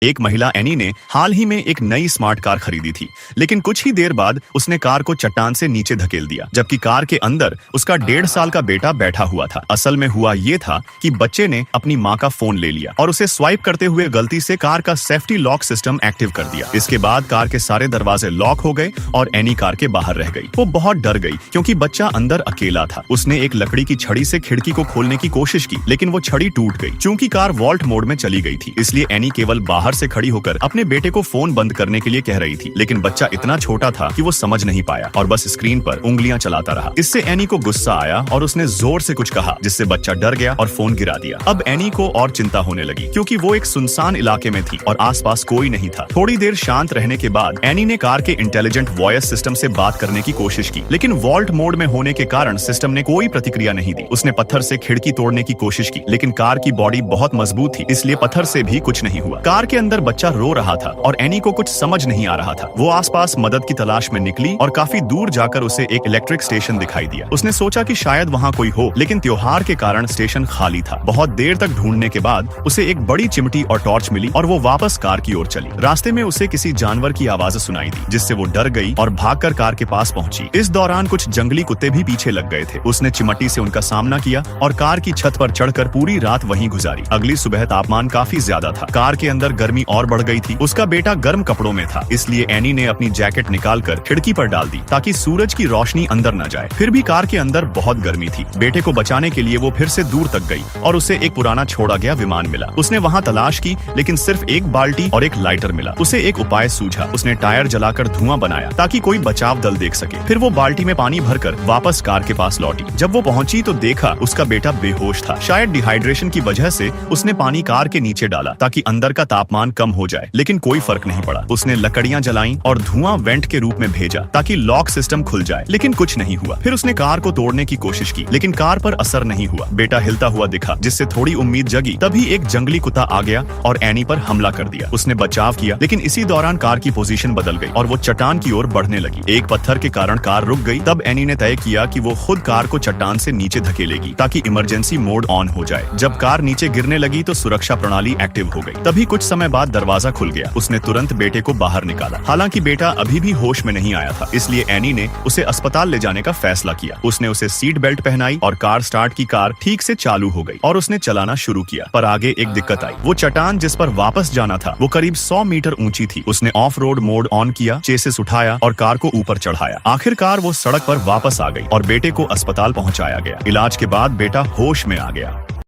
एक महिला एनी ने हाल ही में एक नई स्मार्ट कार खरीदी थी, लेकिन कुछ ही देर बाद उसने कार को चट्टान से नीचे धकेल दिया, जबकि कार के अंदर उसका 1.5 साल का बेटा बैठा हुआ था। असल में हुआ ये था कि बच्चे ने अपनी माँ का फोन ले लिया और उसे स्वाइप करते हुए गलती से कार का सेफ्टी लॉक सिस्टम एक्टिव कर दिया। इसके बाद कार के सारे दरवाजे लॉक हो गए और एनी कार के बाहर रह गई। वो बहुत डर गई क्योंकि बच्चा अंदर अकेला था। उसने एक लकड़ी की छड़ी से खिड़की को खोलने की कोशिश की, लेकिन वो छड़ी टूट गई। चूंकि कार वॉल्ट मोड में चली गई थी, इसलिए एनी केवल बाहर से खड़ी होकर अपने बेटे को फोन बंद करने के लिए कह रही थी, लेकिन बच्चा इतना छोटा था कि वो समझ नहीं पाया और बस स्क्रीन पर उंगलियां चलाता रहा। इससे एनी को गुस्सा आया और उसने जोर से कुछ कहा, जिससे बच्चा डर गया और फोन गिरा दिया। अब एनी को और चिंता होने लगी क्योंकि वो एक सुनसान इलाके में थी और आसपास कोई नहीं था। थोड़ी देर शांत रहने के बाद एनी ने कार के इंटेलिजेंट वॉइस सिस्टम से बात करने की कोशिश की, लेकिन वॉल्ट मोड में होने के कारण सिस्टम ने कोई प्रतिक्रिया नहीं दी। उसने पत्थर से खिड़की तोड़ने की कोशिश की, लेकिन कार की बॉडी बहुत मजबूत थी, इसलिए पत्थर से भी कुछ नहीं हुआ। कार के अंदर बच्चा रो रहा था और एनी को कुछ समझ नहीं आ रहा था। वो आसपास मदद की तलाश में निकली और काफी दूर जाकर उसे एक इलेक्ट्रिक स्टेशन दिखाई दिया। उसने सोचा कि शायद वहाँ कोई हो, लेकिन त्योहार के कारण स्टेशन खाली था। बहुत देर तक ढूंढने के बाद उसे एक बड़ी चिमटी और टॉर्च मिली और वो वापस कार की ओर चली। रास्ते में उसे किसी जानवर की आवाज सुनाई दी, जिससे वो डर गई और भागकर कार के पास पहुंची। इस दौरान कुछ जंगली कुत्ते भी पीछे लग गए थे। उसने चिमटी से उनका सामना किया और कार की छत पर चढ़कर पूरी रात वहीं गुजारी। अगली सुबह तापमान काफी ज्यादा था। कार के अंदर गर्मी और बढ़ गई थी। उसका बेटा गर्म कपड़ों में था, इसलिए एनी ने अपनी जैकेट निकालकर खिड़की पर डाल दी ताकि सूरज की रोशनी अंदर न जाए। फिर भी कार के अंदर बहुत गर्मी थी। बेटे को बचाने के लिए वो फिर से दूर तक गई और उसे एक पुराना छोड़ा गया विमान मिला। उसने वहाँ तलाश की, लेकिन सिर्फ एक बाल्टी और एक लाइटर मिला। उसे एक उपाय सूझा। उसने टायर जलाकर धुआं बनाया ताकि कोई बचाव दल देख सके। फिर वो बाल्टी में पानी भरकर वापस कार के पास लौटी। जब वो पहुंची तो देखा उसका बेटा बेहोश था। शायद डिहाइड्रेशन की वजह से उसने पानी कार के नीचे डाला ताकि अंदर का तापमान कम हो जाए, लेकिन कोई फर्क नहीं पड़ा। उसने लकड़ियां जलाईं और धुआं वेंट के रूप में भेजा ताकि लॉक सिस्टम खुल जाए, लेकिन कुछ नहीं हुआ। फिर उसने कार को तोड़ने की कोशिश की, लेकिन कार पर असर नहीं हुआ। बेटा हिलता हुआ दिखा, जिससे थोड़ी उम्मीद जगी। तभी एक जंगली कुत्ता आ गया और एनी पर हमला कर दिया। उसने बचाव किया, लेकिन इसी दौरान कार की पोजीशन बदल गई और वो चट्टान की ओर बढ़ने लगी। एक पत्थर के कारण कार रुक गई। तब एनी ने तय किया कि वो खुद कार को चट्टान से नीचे धकेलेगी ताकि इमरजेंसी मोड ऑन हो जाए। जब कार नीचे गिरने लगी तो सुरक्षा प्रणाली एक्टिव हो गई। तभी कुछ समय बाद दरवाजा खुल गया। उसने तुरंत बेटे को बाहर निकाला। हालांकि बेटा अभी भी होश में नहीं आया था, इसलिए एनी ने उसे अस्पताल ले जाने का फैसला किया। उसने उसे सीट बेल्ट पहनाई और कार स्टार्ट की। कार ठीक से चालू हो गई और उसने चलाना शुरू किया। पर आगे एक दिक्कत आई। वो चट्टान जिस पर वापस जाना था वो करीब 100 मीटर ऊंची थी। उसने ऑफ रोड मोड ऑन किया, चेसिस उठाया और कार को ऊपर चढ़ाया। आखिरकार वो सड़क पर वापस आ गई और बेटे को अस्पताल पहुंचाया गया। इलाज के बाद बेटा होश में आ गया।